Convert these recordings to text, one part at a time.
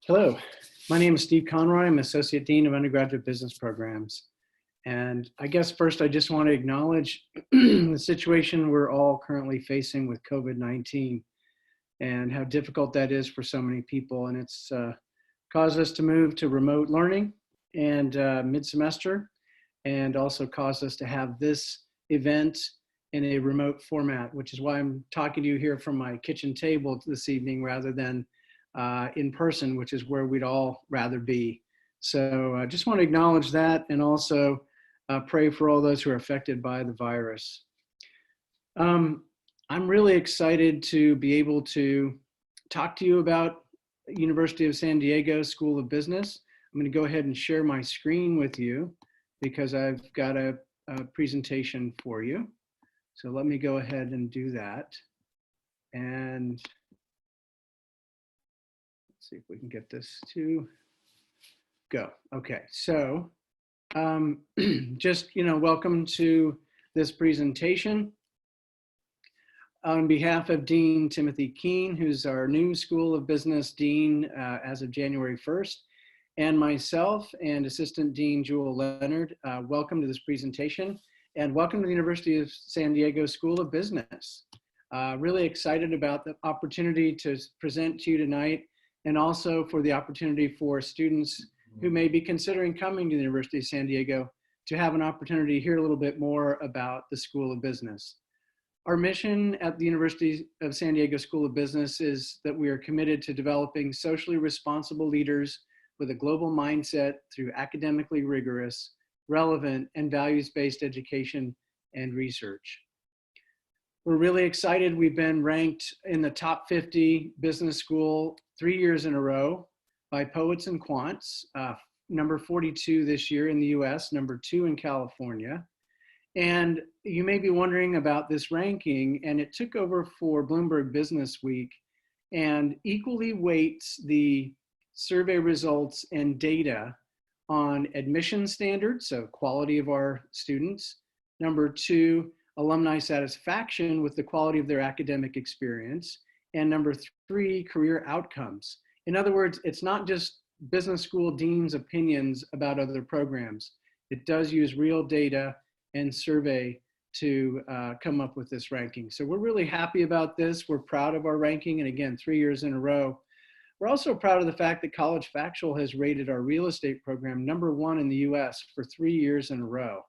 Hello, my name is Steve Conroy. I'm Associate Dean of Undergraduate Business Programs. And I guess first I just want to acknowledge the situation we're all currently facing with COVID-19 and how difficult that is for so many people. And it's caused us to move to remote learning and mid-semester, and also caused us to have this event in a remote format, which is why I'm talking to you here from my kitchen table this evening rather than in person, which is where we'd all rather be. So I just want to acknowledge that, and also pray for all those who are affected by the virus. I'm really excited to be able to talk to you about University of San Diego School of Business. I'm going to go ahead and share my screen with you because I've got a presentation for you. So let me go ahead and do that. And let's see if we can get this to go. Okay, so just, welcome to this presentation. On behalf of Dean Timothy Keene, who's our new School of Business Dean as of January 1st, and myself and Assistant Dean Jewel Leonard, welcome to this presentation, and welcome to the University of San Diego School of Business. Really excited about the opportunity to present to you tonight, and also for the opportunity for students who may be considering coming to the University of San Diego to have an opportunity to hear a little bit more about the School of Business. Our mission at the University of San Diego School of Business is that we are committed to developing socially responsible leaders with a global mindset through academically rigorous, relevant, and values-based education and research. We're really excited. We've been ranked in the top 50 business school 3 years in a row by Poets and Quants, number 42 this year in the US, number 2 in California. And you may be wondering about this ranking, and it took over for Bloomberg Business Week and equally weights the survey results and data on admission standards, so quality of our students. Number 2, alumni satisfaction with the quality of their academic experience. And number 3, career outcomes. In other words, it's not just business school deans' opinions about other programs. It does use real data and survey to come up with this ranking. So we're really happy about this. We're proud of our ranking, and again, 3 years in a row. We're also proud of the fact that College Factual has rated our real estate program number 1 in the US for 3 years in a row.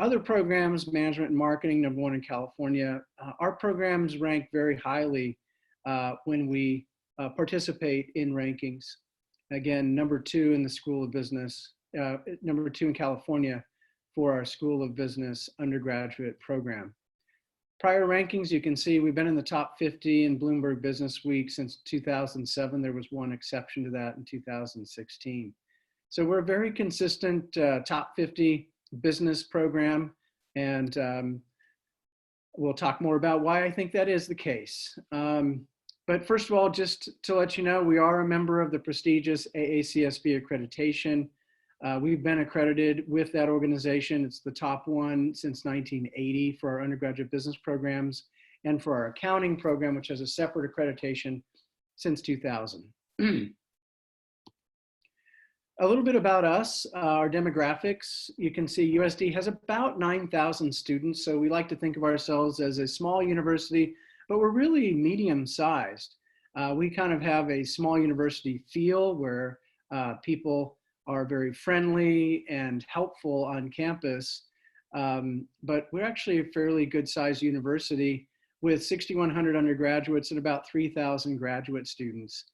Other programs, management and marketing, number 1 in California. Our programs rank very highly when we participate in rankings. Again, number 2 in the School of Business, number 2 in California for our School of Business undergraduate program. Prior rankings, you can see we've been in the top 50 in Bloomberg Business Week since 2007. There was one exception to that in 2016. So we're a very consistent top 50 business program, and we'll talk more about why I think that is the case. But first of all, just to let you know, we are a member of the prestigious AACSB accreditation. We've been accredited with that organization. It's the top one since 1980 for our undergraduate business programs, and for our accounting program, which has a separate accreditation since 2000. A little bit about us, our demographics. You can see USD has about 9,000 students, so we like to think of ourselves as a small university, but we're really medium-sized. We kind of have a small university feel where people are very friendly and helpful on campus, but we're actually a fairly good-sized university with 6,100 undergraduates and about 3,000 graduate students.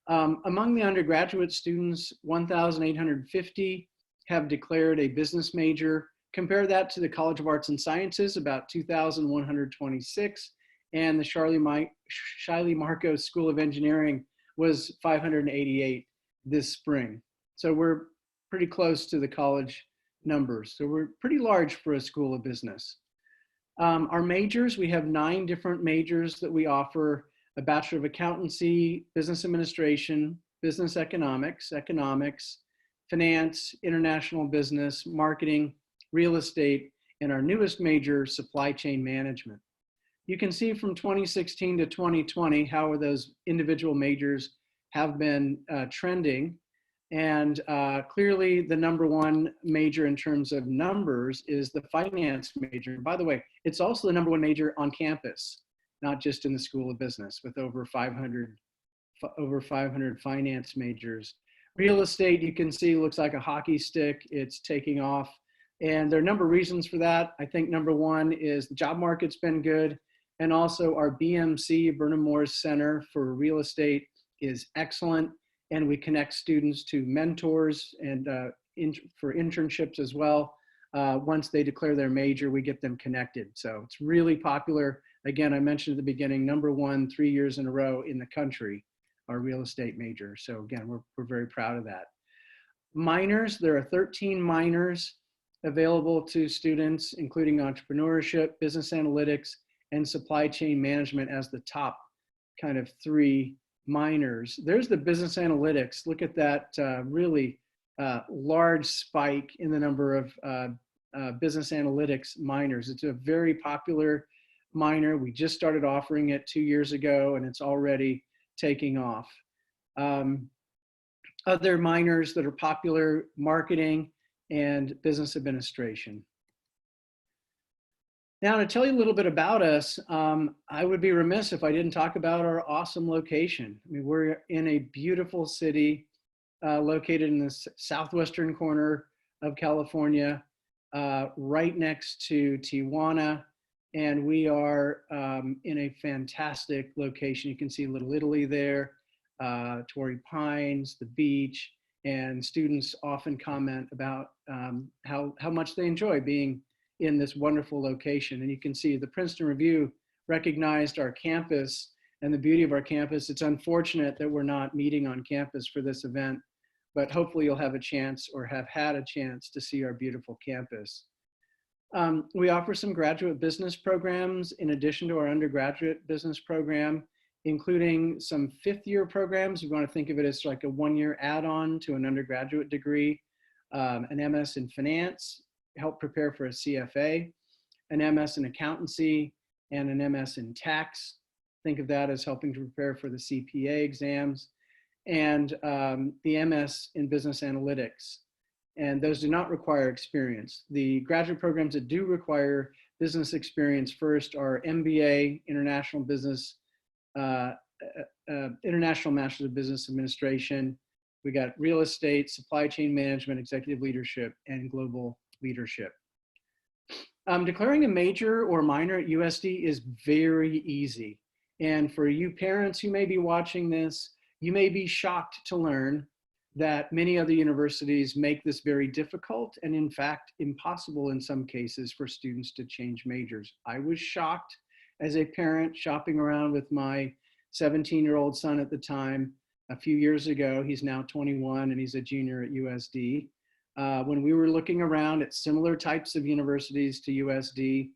Among the undergraduate students, 1,850 have declared a business major. Compare that to the College of Arts and Sciences, about 2,126, and the Shiley Marcos School of Engineering was 588 this spring. So we're pretty close to the college numbers. So we're pretty large for a School of Business. Our majors, we have 9 different majors that we offer: a Bachelor of Accountancy, Business Administration, Business Economics, Finance, International Business, Marketing, Real Estate, and our newest major, supply chain management. You can see from 2016 to 2020 how those individual majors have been trending. And clearly the number one major in terms of numbers is the finance major. And by the way, it's also the number one major on campus, not just in the School of Business, with over 500 finance majors. Real estate, you can see, looks like a hockey stick. It's taking off. And there are a number of reasons for that. I think number one is the job market's been good. And also our BMC, Burnham Moores Center for Real Estate, is excellent. And we connect students to mentors and for internships as well. Once they declare their major, we get them connected. So it's really popular. Again, I mentioned at the beginning, number one, 3 years in a row in the country, our real estate major. So again, we're very proud of that. Minors, there are 13 minors available to students, including entrepreneurship, business analytics, and supply chain management as the top kind of 3 minors. There's the business analytics. Look at that really large spike in the number of business analytics minors. It's a very popular minor. We just started offering it 2 years ago, and it's already taking off. Other minors that are popular: marketing and business administration. Now, to tell you a little bit about us, I would be remiss if I didn't talk about our awesome location. I mean, we're in a beautiful city located in the southwestern corner of California, right next to Tijuana. And we are in a fantastic location. You can see Little Italy there, Torrey Pines, the beach, and students often comment about how much they enjoy being in this wonderful location. And you can see the Princeton Review recognized our campus and the beauty of our campus. It's unfortunate that we're not meeting on campus for this event, but hopefully you'll have a chance or have had a chance to see our beautiful campus. We offer some graduate business programs in addition to our undergraduate business program, including some 5th-year programs. You want to think of it as like a 1-year add-on to an undergraduate degree, an MS in finance, help prepare for a CFA, an MS in accountancy, and an MS in tax. Think of that as helping to prepare for the CPA exams, and the MS in business analytics. And those do not require experience. The graduate programs that do require business experience first are MBA, International Business, International Master's of Business Administration. We got real estate, supply chain management, executive leadership, and global leadership. Declaring a major or minor at USD is very easy. And for you parents who may be watching this, you may be shocked to learn that many other universities make this very difficult and in fact impossible in some cases for students to change majors. I was shocked as a parent shopping around with my 17-year-old son at the time a few years ago. He's now 21 and he's a junior at USD. When we were looking around at similar types of universities to USD,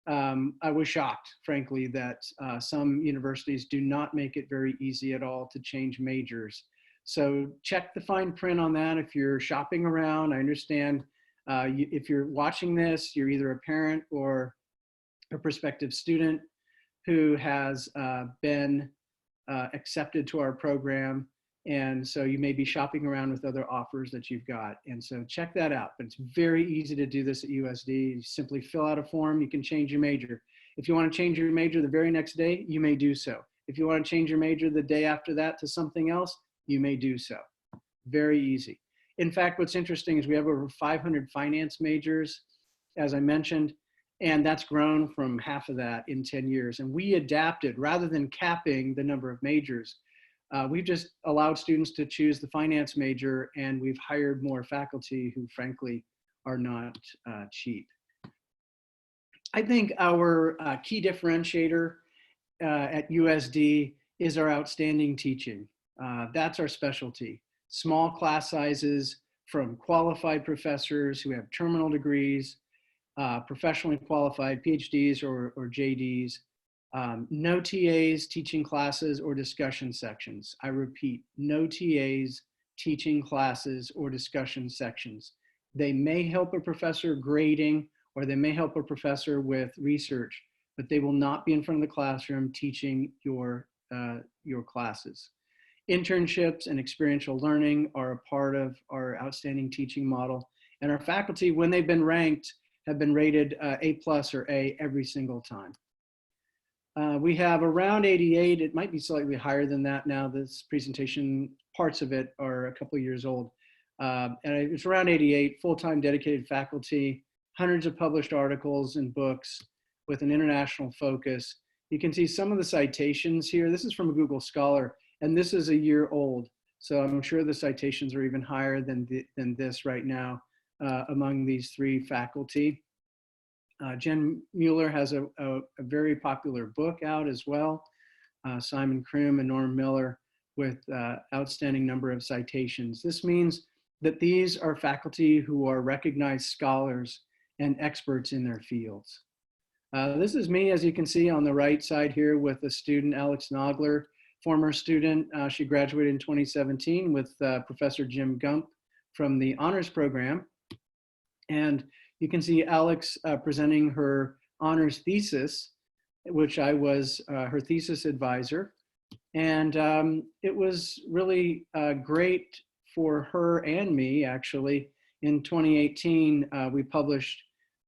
I was shocked, frankly, that some universities do not make it very easy at all to change majors. So check the fine print on that if you're shopping around. I understand if you're watching this, you're either a parent or a prospective student who has been accepted to our program. And so you may be shopping around with other offers that you've got. And so check that out. But it's very easy to do this at USD. You simply fill out a form, you can change your major. If you want to change your major the very next day, you may do so. If you want to change your major the day after that to something else, you may do so. Very easy. In fact, what's interesting is we have over 500 finance majors, as I mentioned, and that's grown from half of that in 10 years. And we adapted, rather than capping the number of majors, we've just allowed students to choose the finance major, and we've hired more faculty who frankly are not cheap. I think our key differentiator at USD is our outstanding teaching. That's our specialty. Small class sizes from qualified professors who have terminal degrees, professionally qualified PhDs or JDs, no TAs teaching classes or discussion sections. I repeat, no TAs teaching classes or discussion sections. They may help a professor grading or they may help a professor with research, but they will not be in front of the classroom teaching your classes. Internships and experiential learning are a part of our outstanding teaching model. And our faculty, when they've been ranked, have been rated A+ or A every single time. We have around 88, it might be slightly higher than that now. This presentation, parts of it are a couple of years old. And it's around 88 full-time dedicated faculty, hundreds of published articles and books with an international focus. You can see some of the citations here. This is from a Google Scholar, and this is a year old. So I'm sure the citations are even higher than this right now among these three faculty. Jen Mueller has a very popular book out as well, Simon Kroom and Norm Miller, with outstanding number of citations. This means that these are faculty who are recognized scholars and experts in their fields. This is me, as you can see on the right side here, with a student, Alex Nogler, former student. She graduated in 2017 with Professor Jim Gump from the honors program. And you can see Alex presenting her honors thesis, which I was her thesis advisor. And it was really great for her and me, actually. In 2018, we published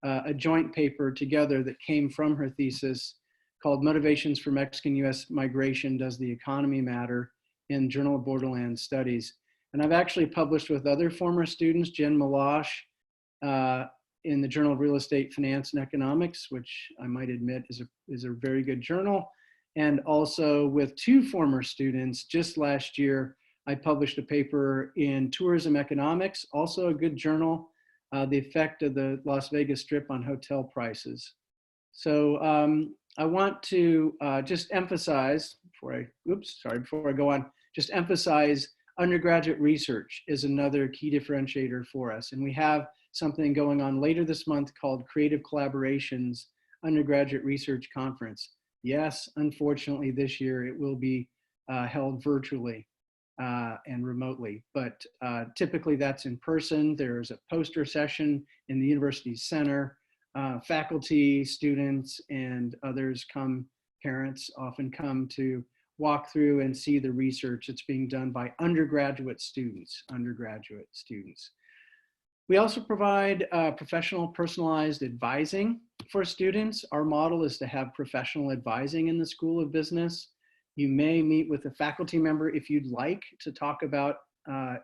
a joint paper together that came from her thesis called Motivations for Mexican-U.S. Migration, Does the Economy Matter? In Journal of Borderland Studies. And I've actually published with other former students, Jen Malash, in the Journal of Real Estate Finance and Economics, which I might admit is a very good journal. And also with two former students, just last year, I published a paper in Tourism Economics, also a good journal, the effect of the Las Vegas Strip on hotel prices. So I want to just emphasize, before I go on, just emphasize undergraduate research is another key differentiator for us. And we have something going on later this month called Creative Collaborations Undergraduate Research Conference. Yes, unfortunately this year it will be held virtually and remotely, but typically that's in person. There's a poster session in the university center. Faculty, students, and others come, parents often come to walk through and see the research that's being done by undergraduate students. We also provide professional personalized advising for students. Our model is to have professional advising in the School of Business. You may meet with a faculty member if you'd like to talk about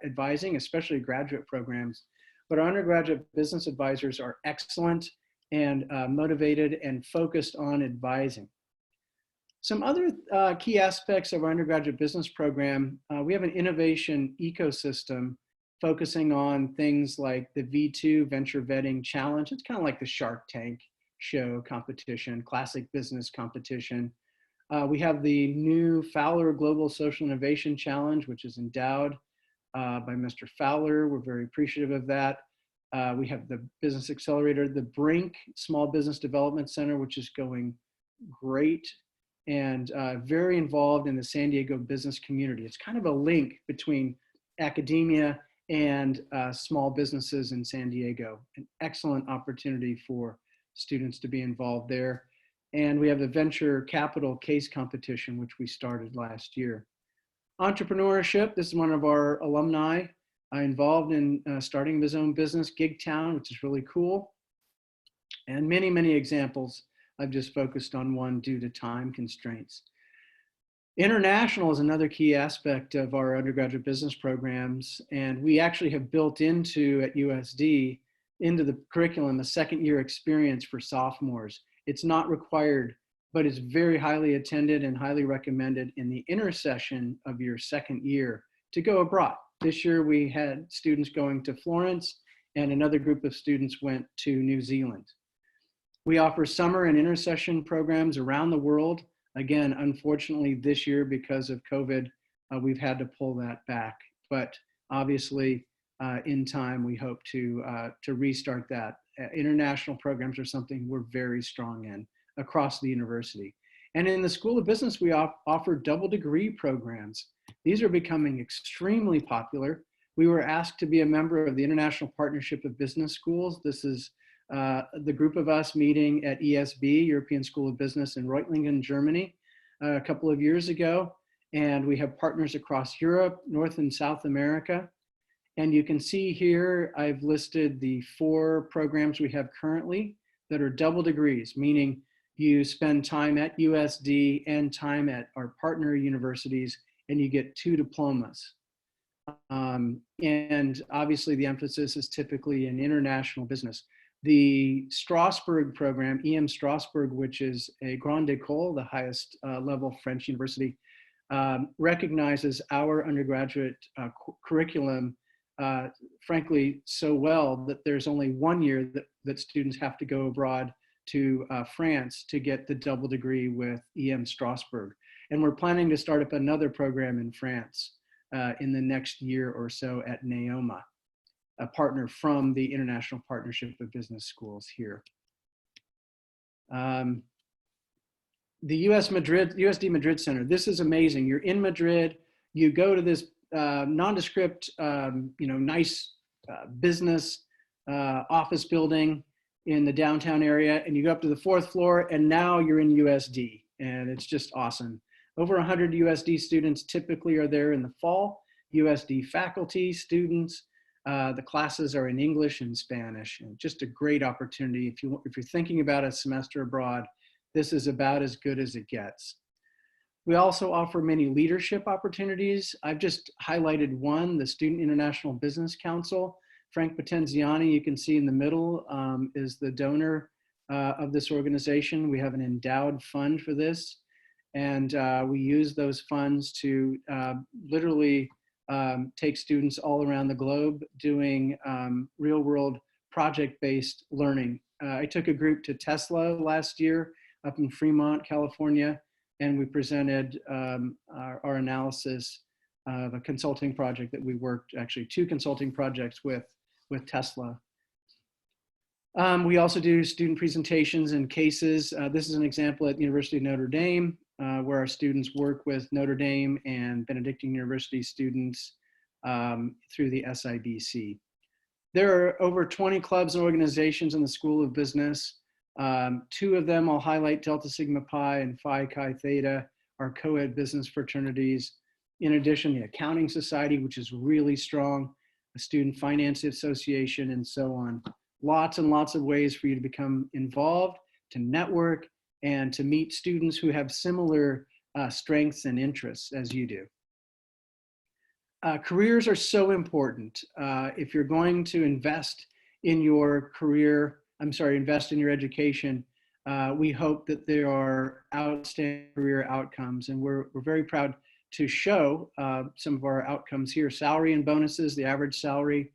advising, especially graduate programs. But our undergraduate business advisors are excellent and motivated and focused on advising. Some other key aspects of our undergraduate business program, we have an innovation ecosystem focusing on things like the V2 Venture Vetting Challenge. It's kind of like the Shark Tank show competition, classic business competition. We have the new Fowler Global Social Innovation Challenge, which is endowed by Mr. Fowler. We're very appreciative of that. We have the Business Accelerator, the Brink Small Business Development Center, which is going great and very involved in the San Diego business community. It's kind of a link between academia and small businesses in San Diego. An excellent opportunity for students to be involved there. And we have the Venture Capital Case Competition, which we started last year. Entrepreneurship, this is one of our alumni involved in starting his own business, Gigtown, which is really cool. And many, many examples. I've just focused on one due to time constraints. International is another key aspect of our undergraduate business programs. And we actually have built into, at USD, into the curriculum, a second-year experience for sophomores. It's not required, but it's very highly attended and highly recommended in the intercession of your second year to go abroad. This year we had students going to Florence and another group of students went to New Zealand. We offer summer and intercession programs around the world. Again, unfortunately this year because of COVID, we've had to pull that back. But obviously in time, we hope to restart that. International programs are something we're very strong in across the university. And in the School of Business, we offer double degree programs. These are becoming extremely popular. We were asked to be a member of the International Partnership of Business Schools. This is the group of us meeting at ESB, European School of Business in Reutlingen, Germany, a couple of years ago. And we have partners across Europe, North and South America. And you can see here, I've listed the 4 programs we have currently that are double degrees, meaning you spend time at USD and time at our partner universities, and you get 2 diplomas. And obviously the emphasis is typically in international business. The Strasbourg program, EM Strasbourg, which is a Grande École, the highest level French university, recognizes our undergraduate curriculum, frankly, so well that there's only 1 year that students have to go abroad to France to get the double degree with EM Strasbourg. And we're planning to start up another program in France in the next year or so at Neoma, a partner from the International Partnership of Business Schools here. The USD Madrid Center, this is amazing. You're in Madrid, you go to this nondescript, nice business office building in the downtown area, and you go up to the 4th floor, and now you're in USD, and it's just awesome. Over 100 USD students typically are there in the fall. USD faculty, students, the classes are in English and Spanish, and just a great opportunity. If you're thinking about a semester abroad, this is about as good as it gets. We also offer many leadership opportunities. I've just highlighted one, the Student International Business Council. Frank Potenziani, you can see in the middle, is the donor of this organization. We have an endowed fund for this, and we use those funds to literally take students all around the globe doing real-world project-based learning. I took a group to Tesla last year up in Fremont, California, and we presented our analysis of a consulting project that we worked, actually 2 consulting projects with Tesla. We also do student presentations and cases. This is an example at the University of Notre Dame, where our students work with Notre Dame and Benedictine University students through the SIBC. There are over 20 clubs and organizations in the School of Business. 2 of them I'll highlight, Delta Sigma Pi and Phi Chi Theta, are co-ed business fraternities. In addition, the Accounting Society, which is really strong, a Student Finance Association, and so on. Lots and lots of ways for you to become involved, to network, and to meet students who have similar strengths and interests as you do. Careers are so important. If you're going to invest in your career, invest in your education, we hope that there are outstanding career outcomes, and we're very proud to show some of our outcomes here. Salary and bonuses, the average salary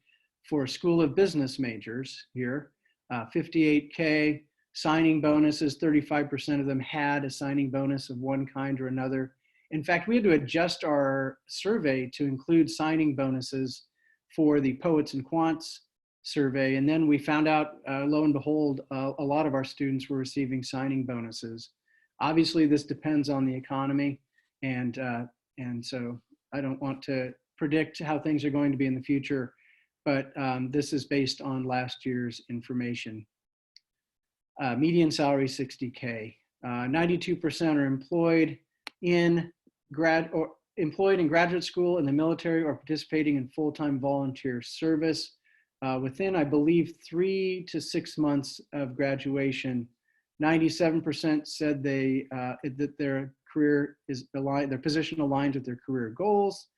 for School of Business majors here, 58K. Signing bonuses, 35% of them had a signing bonus of one kind or another. In fact, we had to adjust our survey to include signing bonuses for the Poets and Quants survey. And then we found out, lo and behold, a lot of our students were receiving signing bonuses. Obviously, this depends on the economy. And so I don't want to predict how things are going to be in the future, but this is based on last year's information. Median salary 60K. 92% are employed in graduate school, in the military, or participating in full-time volunteer service within, I believe, 3 to 6 months of graduation. 97% said that their career is aligned, their position aligns with their career goals.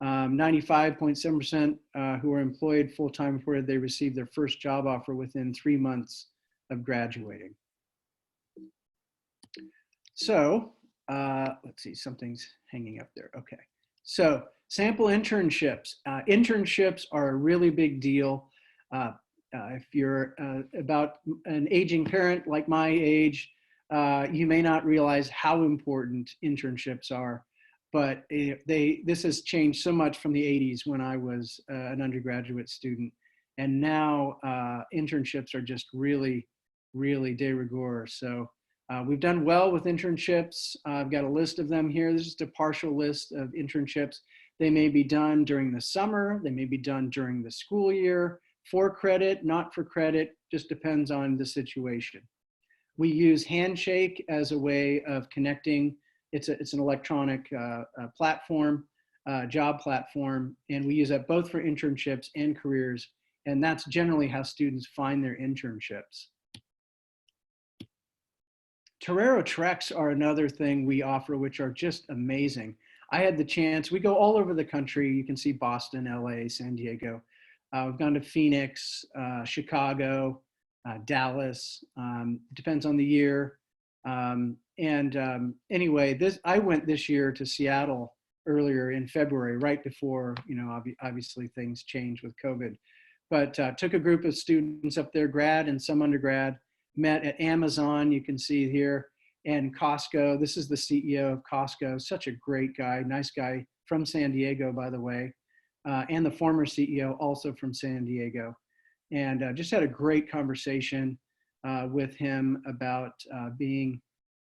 95.7% who are employed full-time reported they received their first job offer within 3 months of graduating. So let's see, something's hanging up there. Okay, so sample internships. Internships are a really big deal. If you're about an aging parent like my age, you may not realize how important internships are, but this has changed so much from the 80s when I was an undergraduate student. And now internships are just really, really de rigueur. So we've done well with internships. I've got a list of them here. This is just a partial list of internships. They may be done during the summer. They may be done during the school year. for credit, not for credit, just depends on the situation. We use Handshake as a way of connecting. It's an electronic platform, job platform, and we use that both for internships and careers. And that's generally how students find their internships. Torero Treks are another thing we offer, which are just amazing. I had the chance, we go all over the country. You can see Boston, LA, San Diego. We've gone to Phoenix, Chicago, Dallas, depends on the year. Anyway, I went this year to Seattle earlier in February, right before, obviously things changed with COVID. But took a group of students up there, grad and some undergrad, met at Amazon, you can see here, and Costco. This is the CEO of Costco, such a great guy, nice guy from San Diego, by the way, and the former CEO also from San Diego. And just had a great conversation with him about being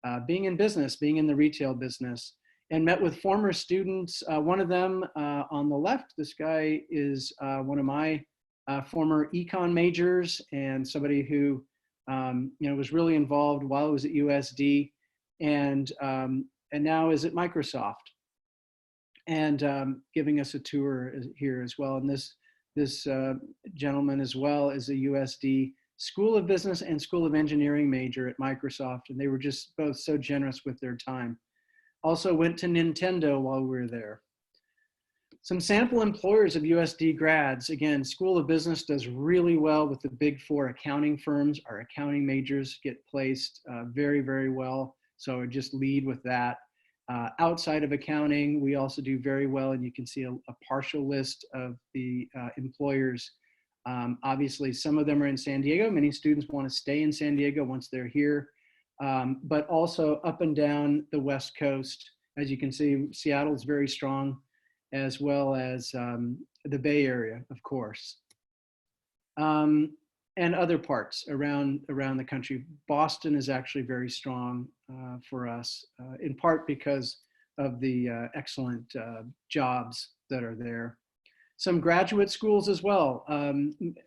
in business, being in the retail business, and met with former students. One of them on the left, this guy is one of my former econ majors and somebody who was really involved while I was at USD, and now is at Microsoft, and giving us a tour here as well. And this gentleman as well is a USD School of Business and School of Engineering major at Microsoft, and they were just both so generous with their time. Also went to Nintendo while we were there. Some sample employers of USD grads. Again, School of Business does really well with the big four accounting firms. Our accounting majors get placed very, very well. So just lead with that. Outside of accounting, we also do very well, and you can see a partial list of the employers. Obviously, some of them are in San Diego. Many students want to stay in San Diego once they're here, but also up and down the West Coast. As you can see, Seattle is very strong, as well as the Bay Area, of course, and other parts around the country. Boston is actually very strong for us, in part because of the excellent jobs that are there. Some graduate schools as well.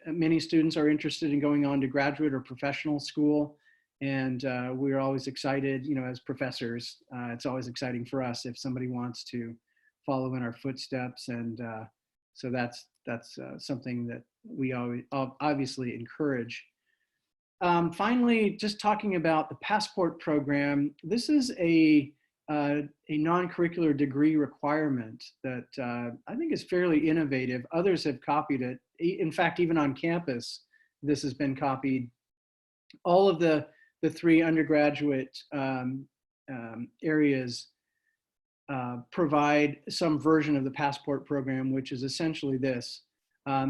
Many students are interested in going on to graduate or professional school, and we're always excited, as professors. It's always exciting for us if somebody wants to follow in our footsteps, and so that's something that we always obviously encourage. Finally, just talking about the Passport program. This is a non-curricular degree requirement that I think is fairly innovative. Others have copied it. In fact, even on campus, this has been copied. All of the three undergraduate areas provide some version of the Passport program, which is essentially this.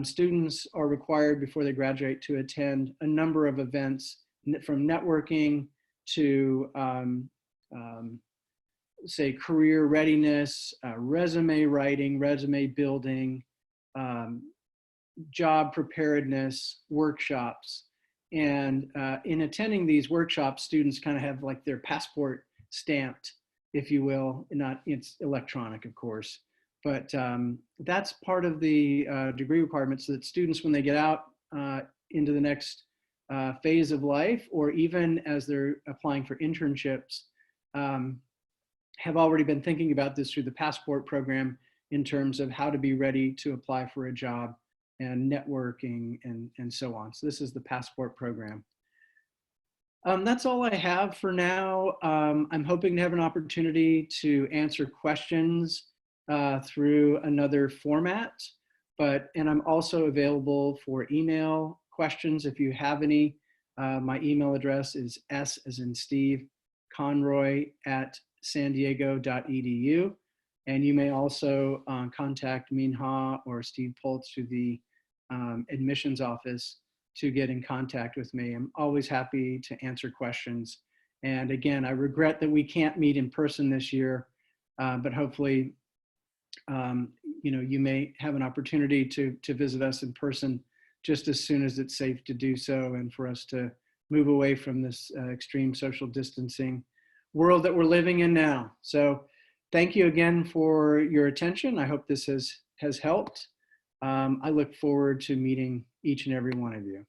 Students are required before they graduate to attend a number of events, from networking to say career readiness, resume writing, resume building, job preparedness, workshops. And in attending these workshops, students kind of have like their passport stamped, if you will. It's electronic, of course, but that's part of the degree requirements, so that students, when they get out into the next phase of life, or even as they're applying for internships, have already been thinking about this through the Passport program in terms of how to be ready to apply for a job and networking and so on. So this is the Passport program. That's all I have for now. I'm hoping to have an opportunity to answer questions through another format, and I'm also available for email questions if you have any. My email address is S as in Steve, Conroy @sandiego.edu. And you may also contact Minha or Steve Poltz through the admissions office to get in contact with me. I'm always happy to answer questions. And again, I regret that we can't meet in person this year, but hopefully, you may have an opportunity to visit us in person just as soon as it's safe to do so, and for us to move away from this extreme social distancing world that we're living in now. So thank you again for your attention. I hope this has helped. I look forward to meeting each and every one of you.